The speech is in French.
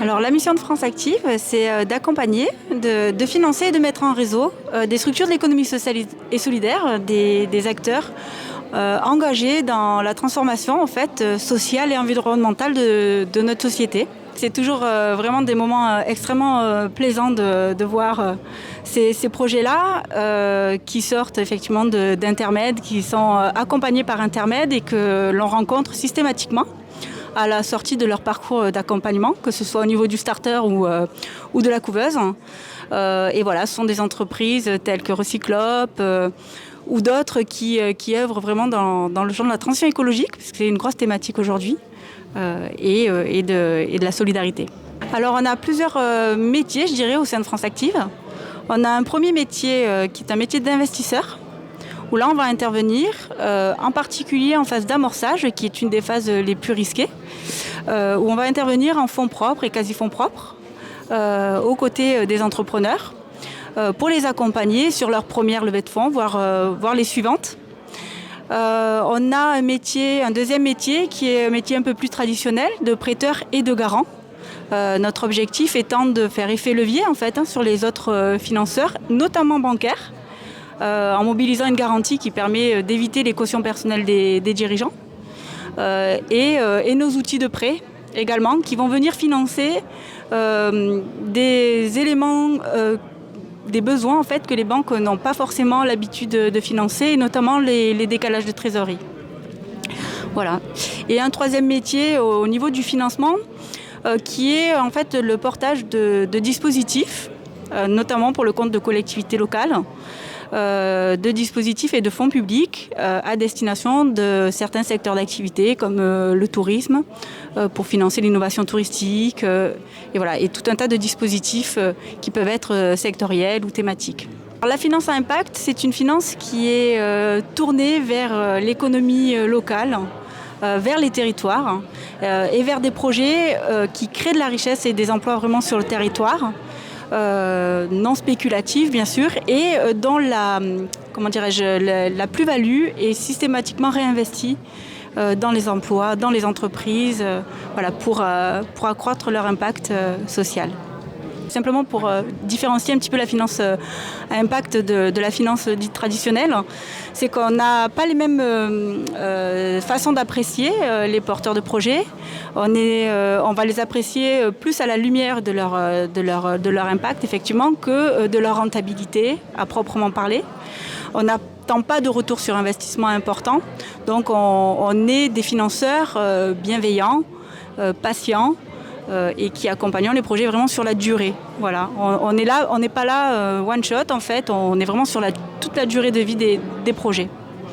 Alors la mission de France Active, c'est d'accompagner, de financer et de mettre en réseau des structures de l'économie sociale et solidaire, des acteurs engagés dans la transformation en fait, sociale et environnementale de notre société. C'est toujours vraiment des moments extrêmement plaisants de voir ces projets-là qui sortent effectivement d'intermèdes, qui sont accompagnés par intermèdes et que l'on rencontre systématiquement à la sortie de leur parcours d'accompagnement, que ce soit au niveau du starter ou de la couveuse. Et voilà, ce sont des entreprises telles que Recyclope ou d'autres qui œuvrent vraiment dans le champ de la transition écologique, parce que c'est une grosse thématique aujourd'hui, et de la solidarité. Alors on a plusieurs métiers, je dirais, au sein de France Active. On a un premier métier qui est un métier d'investisseur, où là on va intervenir en particulier en phase d'amorçage, qui est une des phases les plus risquées, où on va intervenir en fonds propres et quasi-fonds propres, aux côtés des entrepreneurs, pour les accompagner sur leur première levée de fonds, voire les suivantes. On a un deuxième métier qui est un métier un peu plus traditionnel, de prêteur et de garant. Notre objectif étant de faire effet levier en fait, sur les autres financeurs, notamment bancaires, en mobilisant une garantie qui permet d'éviter les cautions personnelles des dirigeants et nos outils de prêt également qui vont venir financer des éléments, des besoins en fait, que les banques n'ont pas forcément l'habitude de financer, et notamment les décalages de trésorerie. Voilà. Et un troisième métier au niveau du financement qui est en fait le portage de dispositifs, notamment pour le compte de collectivités locales, de dispositifs et de fonds publics à destination de certains secteurs d'activité comme le tourisme, pour financer l'innovation touristique, et voilà, et tout un tas de dispositifs qui peuvent être sectoriels ou thématiques. Alors, la finance à impact, c'est une finance qui est tournée vers l'économie locale, vers les territoires et vers des projets qui créent de la richesse et des emplois vraiment sur le territoire. Non spéculative bien sûr, et dont la plus-value est systématiquement réinvestie dans les emplois, dans les entreprises, voilà, pour accroître leur impact social. Simplement pour différencier un petit peu la finance à impact de la finance dite traditionnelle, c'est qu'on n'a pas les mêmes façons d'apprécier les porteurs de projets. On va les apprécier plus à la lumière de leur impact, effectivement, que de leur rentabilité à proprement parler. On n'attend pas de retour sur investissement important, donc on est des financeurs bienveillants, patients, et qui accompagnent les projets vraiment sur la durée. Voilà. On n'est pas là one shot en fait, on est vraiment sur toute la durée de vie des projets.